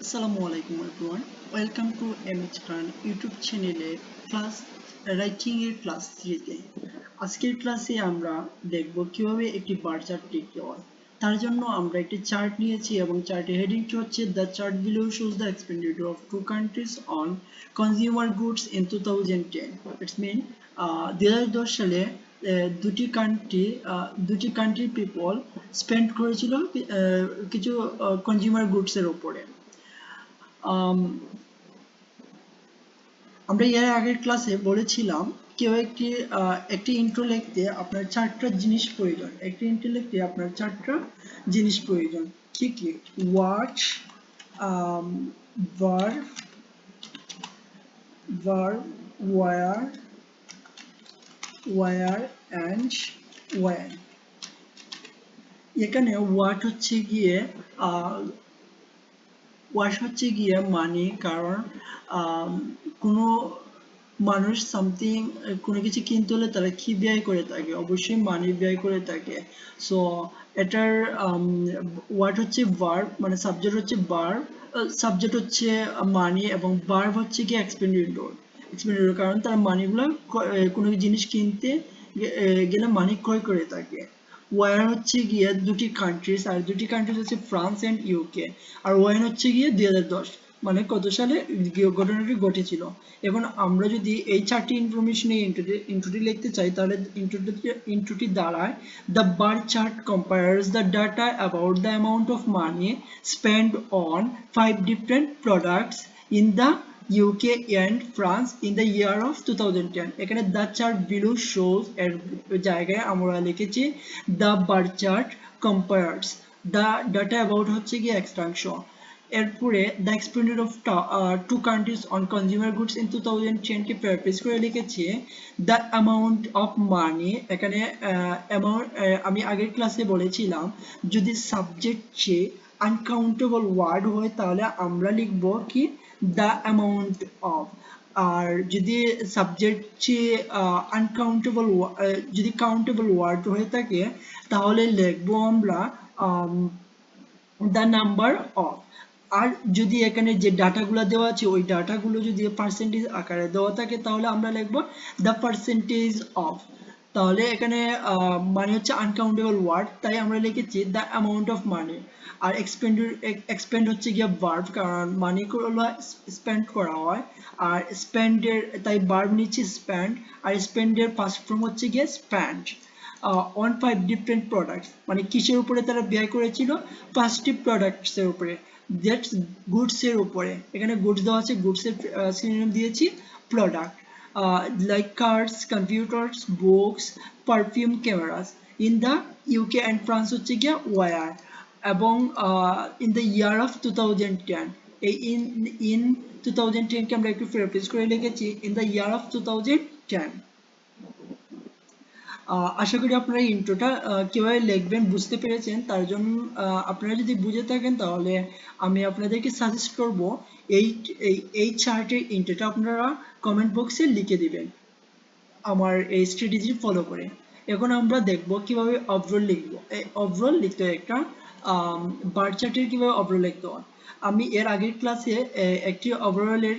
আসসালামু আলাইকুম everyone, welcome to MH Khan YouTube চ্যানেলে ক্লাস রাইটিং এর ক্লাস 3 তে। আজকের ক্লাসে আমরা দেখব কিভাবে একটি বার চার্ট লিখতে হয়। তার জন্য আমরা একটি চার্ট নিয়েছি এবং চার্টের হেডিংটি হচ্ছে the chart below shows the expenditure of two countries on consumer goods in 2010। It's mean 2010 সালে দুটি কান্ট্রি পিপল স্পেন্ড করেছিল কিছু কনজিউমার গুডস এর উপরে। আম, আমরা এর আগের ক্লাসে বলেছিলাম কেউ একটি ইন্ট্রো লিখতে আপনার চারটা জিনিস প্রয়োজন। একটি ইন্ট্রো লিখতে আপনার চারটা জিনিস প্রয়োজন। কি কি? ওয়াচ, ভার, ওয়ার, অ্যান্ড ওয়্যার। এখানে আহ ওয়াশ হচ্ছে গিয়ে মানি, কারণ কোনো মানুষ কোনো কিছু কিনতে হলে তারা কি ব্যয় করে থাকে, অবশ্যই মানি ব্যয় করে থাকে। সো এটার ওয়াট হচ্ছে ভার্ব, মানে সাবজেক্ট হচ্ছে ভার্ব, সাবজেক্ট হচ্ছে মানি, এবং ভার্ব হচ্ছে কি এক্সপেন্ডিটর, কারণ তারা মানিগুলো কোনো জিনিস কিনতে গেলে মানি ক্রয় করে থাকে। ওয়ার হচ্ছে গিয়ে দুটি কান্ট্রিজ, আর দুটি কান্ট্রিজ হচ্ছে ফ্রান্স এন্ড ইউকে। আর ওয়াইন হচ্ছে গিয়ে 2010, মানে কত সালে ঘটনাটি ঘটেছিল। এখন আমরা যদি এই চারটি ইনফরমেশন ইন্ট্রোটি লিখতে চাই, তাহলে ইন্ট্রোটি দাঁড়ায় the bar chart compares the data about the amount of money spend on 5 different products in the UK and France in the year of 2010। এখানে the chart below shows এর জায়গায় আমরা লিখেছি the bar chart compares the data about হচ্ছে কি এক্সট্রাংশন। এরপরে the expenditure of two countries on consumer goods in 2010 K paraphrase করে লিখেছি the amount of money। এখানে অ্যামাউন্ট আমি আগের ক্লাসে বলেছিলাম যদি সাবজেক্ট চেয়ে আনকাউন্টেবল ওয়ার্ড হয় তাহলে আমরা লিখব কি the amount of। আর যদি সাবজেক্ট চেয়ে আনকাউন্টেবল যদি কাউন্টেবল ওয়ার্ড হয়ে থাকে তাহলে লিখবো আমরা the number of। আর যদি এখানে যে ডাটাগুলো দেওয়া আছে ওই ডাটাগুলো যদি পার্সেন্টেজ আকারে দেওয়া থাকে তাহলে আমরা লিখবো the percentage of। তাহলে এখানে মানে হচ্ছে আনকাউন্টেবল ওয়ার্ড, তাই আমরা লিখেছি the amount of money। আর এক্সপেন্ড হচ্ছে গিয়ে ভার্ব, কারণ মানি গুলো স্পেন্ড করা হয়। আর স্পেন্ডের তাই ভার্ব নিচ্ছে স্পেন্ড, আর স্পেন্ডের পাস্ট ফর্ম হচ্ছে গিয়ে স্পেন্ড অন 5 different products, মানে কিসের উপরে তারা ব্যয় করেছিল? 5টি প্রোডাক্টস এর উপরে, দ্যাটস গুডস এর উপরে। এখানে গুডস দেওয়া আছে, গুডস এর সিনোনিম দিয়েছি product, like cars, computers, books, perfumes, cameras. In the UK and France হচ্ছে গিয়ে ওয়ার, এবং ইন দ্য ইয়ার অফ 2010। এই ইন 2010 কে আমরা একটু প্যারাফ্রেজ করে লিখেছি ইন দ্য ইয়ার অফ 2010। আশা করি আপনারা ইন্ট্রোটা কিভাবে লিখবেন বুঝতে পেরেছেন। তার জন্য আপনারা যদি বুঝে থাকেন তাহলে আমি আপনাদেরকে সাজেস্ট করব এই এই চার্টের ইন্ট্রোটা আপনারা কমেন্ট বক্সে লিখে দিবেন আমার এই স্ট্র্যাটেজি ফলো করে। এখন আমরা দেখব কিভাবে ওভারঅল লিখব। এই ওভারঅল লিখতে হয় একটা বার চার্টের কিভাবে ওভারঅল লিখতে হয়। আমি এর আগের ক্লাসে একটি ওভারঅলের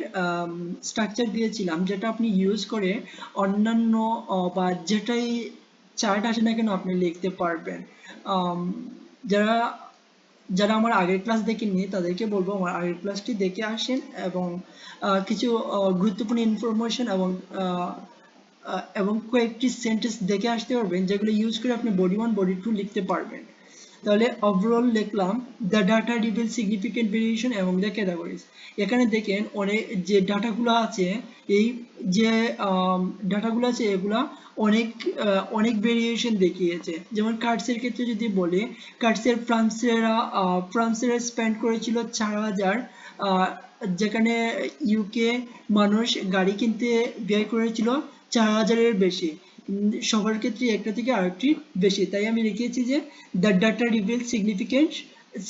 স্ট্রাকচার দিয়েছিলাম, যেটা আপনি ইউজ করে অন্যান্য বা যেটাই চার্ট আসে না কেন আপনি লিখতে পারবেন। আম, যারা যারা আমার আগের ক্লাস দেখেননি তাদেরকে বলবো আমার আগের ক্লাসটি দেখে আসেন, এবং কিছু গুরুত্বপূর্ণ ইনফরমেশন এবং কয়েকটি সেন্টেন্স দেখে আসতে পারবেন, যেগুলো ইউজ করে আপনি বডি 1 বডি 2 লিখতে পারবেন। তাহলে ওভারঅল লিখলাম the data reveal significant variation এবং দ্য ক্যাটাগরিজ। এখানে দেখেন অনেক যে ডাটাগুলো আছে, এই যে ডাটাগুলো আছে এগুলা অনেক ভেরিয়েশন দেখিয়েছে। যেমন কার্ডসের ক্ষেত্রে যদি বলি, ফ্রান্সেরা স্পেন্ড করেছিল 4000, যেখানে ইউকে মানুষ গাড়ি কিনতে ব্যয় করেছিল 4000-এর বেশি। সবার ক্ষেত্রে একটা থেকে আরেকটি বেশি, তাই আমি লিখেছি যে the data reveals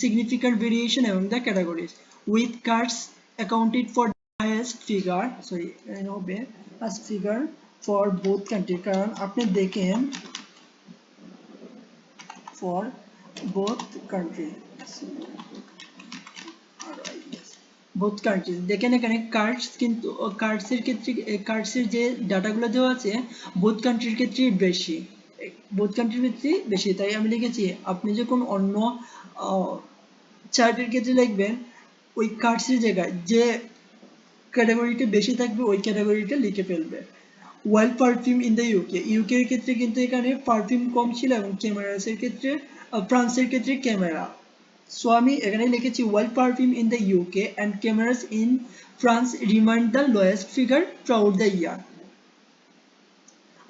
significant variation among the categories, with cards accounted for the highest figure, highest figure for both country। কারণ আপনি দেখেন for both country। Alright, yes. Both countries. দেখেন এখানে কার্ডস কিন্তু কার্ডসের ক্ষেত্রে কার্ডসের যে ডাটাগুলো দেওয়া আছে বোথ কান্ট্রির ক্ষেত্রে বেশি, বোথ কান্ট্রির ক্ষেত্রে বেশি, তাই আমি লিখেছি আপনি যখন অন্য চার্টের ক্ষেত্রে লিখবেন ওই কার্ডসের জায়গায় যে ক্যাটাগরিটা বেশি থাকবে ওই ক্যাটাগরিটা লিখে ফেলবে। Wild perfume in the UK, UK এর ক্ষেত্রে কিন্তু এখানে পারফিউম কম ছিল এবং ক্যামেরাসের ক্ষেত্রে ফ্রান্সের ক্ষেত্রে ক্যামেরা। সো আমি এখানে লিখেছি while perfume in the UK and cameras in France remained the lowest figure throughout the year.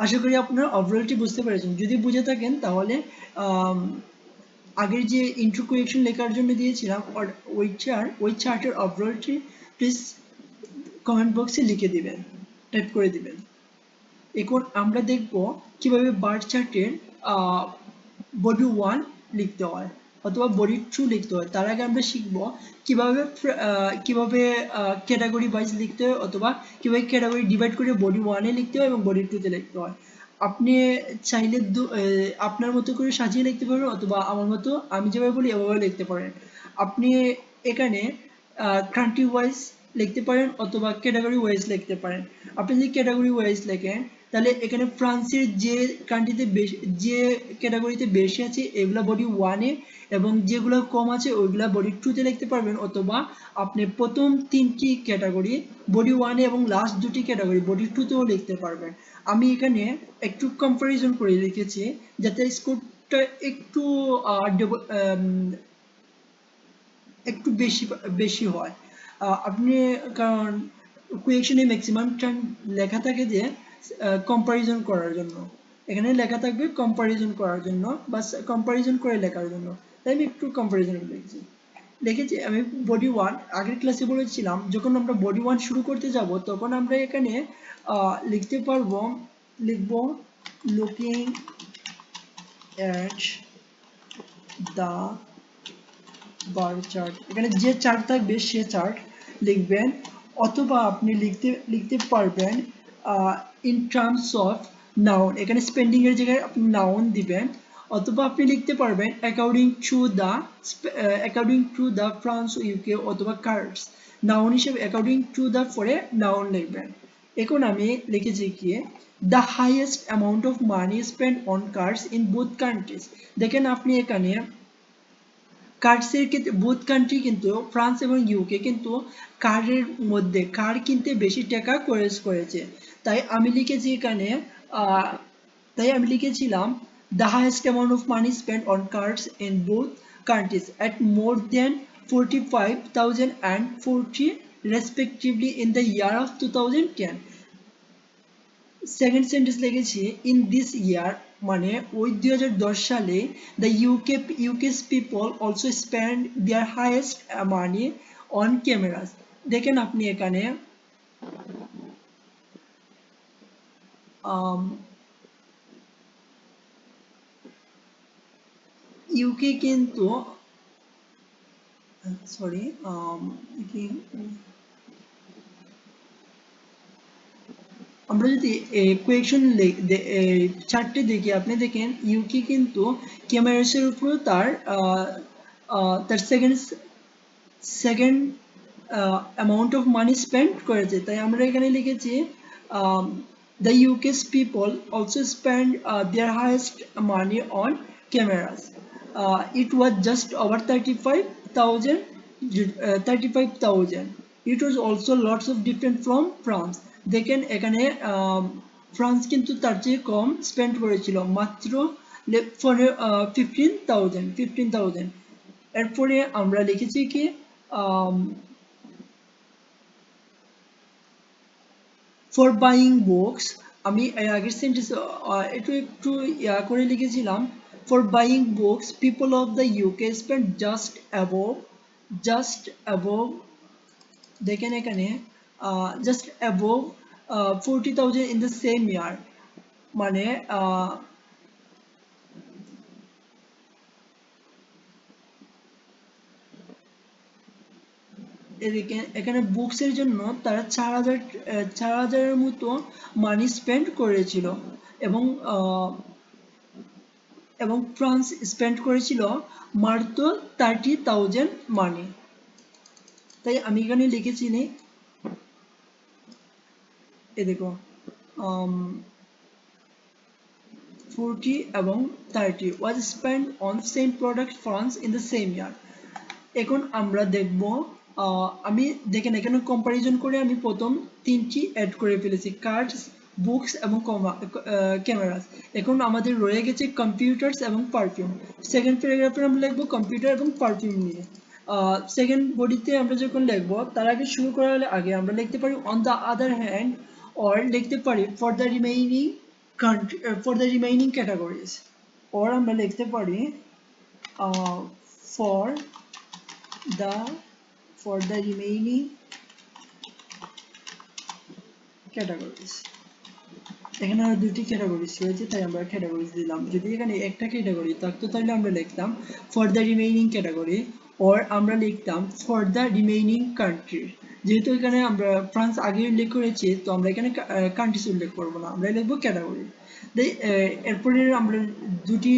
আশা করি আপনারা ওভারঅলটি বুঝতে পেরেছেন। যদি বুঝে থাকেন তাহলে আগের যে ইন্ট্রো কোয়েকশন লেখার জন্য দিয়েছিলাম ওই চার্টের ওভারঅলটি প্লিজ কমেন্ট বক্সে লিখে দিবেন, টাইপ করে দিবেন। এখন আমরা দেখব কিভাবে বার চার্টের বডি 1 লিখতে হয় অথবা বডি 2 লিখতে হয়। তার আগে আমরা শিখব কিভাবে ক্যাটাগরি ওয়াইজ লিখতে হয় অথবা কিভাবে ক্যাটাগরি ডিভাইড করে বডি 1 এ লিখতে হয় এবং বডি 2 তে লিখতে হয়। আপনি চাইলে আপনার মতো করে সাজিয়ে লিখতে পারেন অথবা আমার মতো আমি যেভাবে বলি এভাবে লিখতে পারেন। আপনি এখানে কান্ট্রি ওয়াইজ লিখতে পারেন অথবা ক্যাটাগরি ওয়াইজ লিখতে পারেন। আপনি যদি ক্যাটাগরি ওয়াইজ লেখেন তাহলে এখানে ফ্রান্সের যে কান্ট্রিতে বেশি যে ক্যাটাগরিতে বেশি আছে এগুলা বডি 1 এ এবং যেগুলো কম আছে ওইগুলা বডি 2 তে লিখতে পারবেন অথবা আপনি প্রথম তিনটি ক্যাটাগরি বডি 1 এ এবং লাস্ট দুটি ক্যাটাগরি বডি 2 তেও লিখতে পারবেন। আমি এখানে একটু কম্পারিজন করে লিখেছি যাতে স্কোরটা একটু একটু বেশি বেশি হয়। আপনি কারণ কোয়েকশনে ম্যাক্সিমাম টাইম লেখা থাকে যে কম্পারিজন করার জন্য, এখানে লেখা থাকবে কম্পারিজন করার জন্য বা কম্পারিজন করে লেখার জন্য, তাই আমি একটু কম্পারিজন লিখেছি আমি বডি 1 আগের ক্লাসে বলেছিলাম যখন আমরা বডি 1 শুরু করতে যাব তখন আমরা এখানে লিখতে পারবো লিখব looking at the bar chart, এখানে যে চার্ট থাকবে সে চার্ট লিখবেন অথবা আপনি লিখতে পারবেন ইন টার্মস অফ নাউন, এখানে স্পেন্ডিং এর জায়গায় আপনি নাউন দিবেন অথবা আপনি লিখতে পারবেন according to the France UK অথবা কার্ডস নাউন হিসেবে অ্যাকর্ডিং টু দ্য পরে নাউন লিখবেন। এখন আমি লিখেছি কি the highest amount of money spend on cards in both countries. দেখেন আপনি এখানে কার্ডসের ক্ষেত্রে বোথ কান্ট্রি কিন্তু ফ্রান্স এবং ইউকে কিন্তু কার্ডের মধ্যে কার্ড কিনতে বেশি টাকা খরচ করেছে, তাই আমি লিখেছি এখানে লিখেছিলাম the highest amount of money spent on cards in both countries at more than 45,000 and 40 respectively in the year of 2010। Second sentence লিখেছি ইন দিস ইয়ার মানে ওই 2010 সালে the UK's people also spend their highest money on cameras. দেখেন আপনি এখানে UK কিন্তু sorry আমরা যদি কোয়েকশন চার্টে দেখি আপনি দেখেন ইউকে কিন্তু ক্যামেরাসের উপর তার তার second amount of money spend করেছে, তাই আমরা এখানে লিখেছি the UK's people also spend their highest money on cameras. It was just over 35,000. It was also lots of different from France. দেখেন এখানে ফ্রান্স কিন্তু তার চেয়ে কম স্পেন্ড করেছিল মাত্র 15,000। এরপরে আমরা লিখেছি কি ফর বাইং বুকস, আমি আগের সেন্টেন্স একটু করে লিখেছিলাম for buying books people of the UK spend just above দেখেন এখানে just above 40,000 in the same ইয়ার মানে এখানে বুকস এর জন্য তারা 4,000 মতো মানি স্পেন্ড করেছিল এবং ফ্রান্স স্পেন্ড করেছিল মাত্র 30,000 মানি। তাই আমি এখানে লিখেছি নি, এই দেখো 40 এবং 30 was spent on same product France in the same year. এখন আমরা দেখব, আমি দেখেন এখানে কম্পারিজন করে আমি প্রথম তিনটি অ্যাড করে ফেলেছি, কার্ডস, বুকস এবং ক্যামেরাস। এখন আমাদের রয়ে গেছে কম্পিউটার্স এবং পারফিউম। সেকেন্ড প্যারাগ্রাফে আমরা লিখবো কম্পিউটার এবং পারফিউম নিয়ে। সেকেন্ড বডিতে আমরা যখন লিখবো তার আগে শুরু করার আগে আমরা লিখতে পারি on the other hand, or লিখতে পারি for the remaining categories, or আমরা লিখতে পারি for the for the remaining categories. এখানে আর দুটি ক্যাটাগরিজ রয়েছে তাই আমরা ক্যাটাগরিজ দিলাম। যদি এখানে একটা ক্যাটাগরি থাকতো তাহলে আমরা লিখতাম for the remaining category, or আমরা লিখতাম ফর দ্য রিমেইনিং কান্ট্রি। যেহেতু এখানে আমরা ফ্রান্স আগে উল্লেখ করেছি তো আমরা এখানে কান্ট্রিজ উল্লেখ করবো না, আমরা লিখবো ক্যাটাগরি। এরপরে আমরা দুটি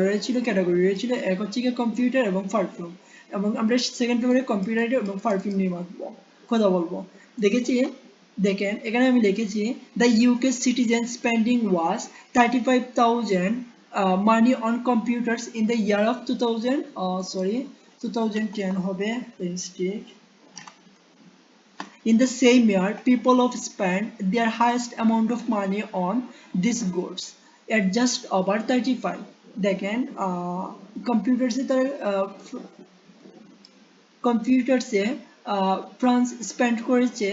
রয়েছিল, ক্যাটাগরি রয়েছিল, এক হচ্ছে গিয়ে কম্পিউটার এবং পারফিউম, এবং আমরা সেকেন্ড পেপারে কম্পিউটার এবং পারফিউম নিয়ে কথা বলবো। দেখেছি, দেখেন এখানে আমি লিখেছি the UK citizen spending was 35,000 money on computers in the year of 2010 হবে mistake. In the same year, people have spent their highest amount of money on these goods at just over 35. দেখেন কম্পিউটার্সে তার কম্পিউটার্সে France spend করেছে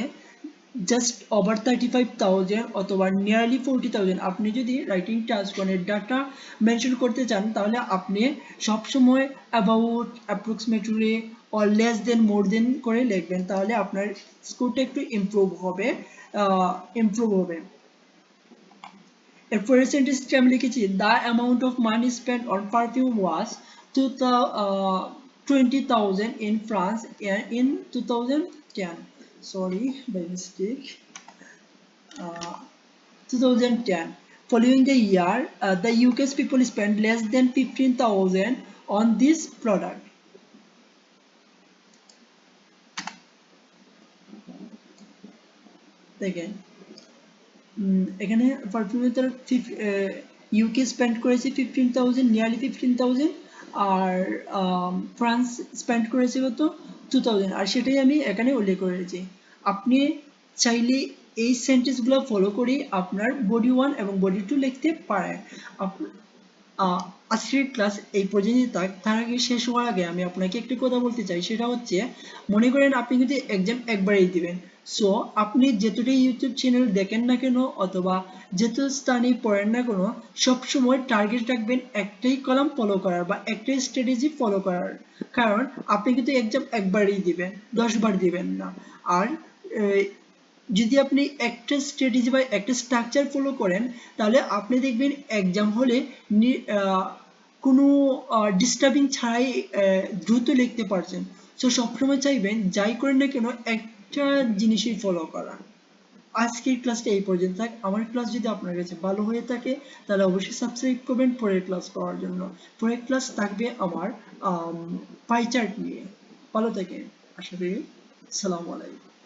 just over 35,000 অথবা nearly 40,000। আপনি যদি writing task মানে ডাটা মেনশন করতে চান তাহলে আপনি সবসময় about, approximately or less than, more than করে লিখবেন, তাহলে আপনার স্কোরটা একটু ইমপ্রুভ হবে। এরপরে সেন্টেন্সটি আমি লিখেছি the amount of money spend on perfume was 20,000 in France in 2010. Sorry, by mistake. 2010. Following the year, the UK's people spent less than 15,000 on this product. Again, এখানে পারফিউমে তার ইউকে স্পেন্ড করেছে 15,000, নিয়ারলি 15,000, আর France spend করেছে কত 2,000, আর সেটাই আমি এখানে উল্লেখ করেছি। আপনি চাইলে এই সেন্টেন্সগুলো ফলো করে আপনার বডি 1 এবং বডি 2 লিখতে পারেন। আজকের ক্লাস এই পর্যন্ত থাক। তার আগে শেষ হওয়ার আগে আমি আপনাকে একটি কথা বলতে চাই, সেটা হচ্ছে মনে করেন আপনি যদি এক্সাম একবারেই দিবেন, সো আপনি যেতটাই ইউটিউব চ্যানেল দেখেন না কেন অথবা যেত স্থানে পড়েন না কেন, সবসময় টার্গেট রাখবেন একটাই কলাম ফলো করার বা একটাই স্ট্র্যাটেজি ফলো করার। কারণ আপনি কিন্তু এক্সাম একবারই দিবেন, 10 বার দিবেন না। আর যদি আপনি একটা স্ট্র্যাটেজি বা একটা স্ট্রাকচার ফলো করেন তাহলে আপনি দেখবেন এক্সাম হলে কোনো ডিস্টার্বিং ছাড়াই দ্রুত লিখতে পারছেন। সো সবসময় চাইবেন যাই করেন না কেন একটা জিনিসই ফলো করা। আজকের ক্লাসটা এই পর্যন্ত থাক। আমার ক্লাস যদি আপনার কাছে ভালো হয়ে থাকে তাহলে অবশ্যই সাবস্ক্রাইব করবেন পরের ক্লাস পাওয়ার জন্য। পরের ক্লাস থাকবে আমার পাই চার্ট নিয়ে। ভালো থাকেন, আশা করি। আসসালামু আলাইকুম।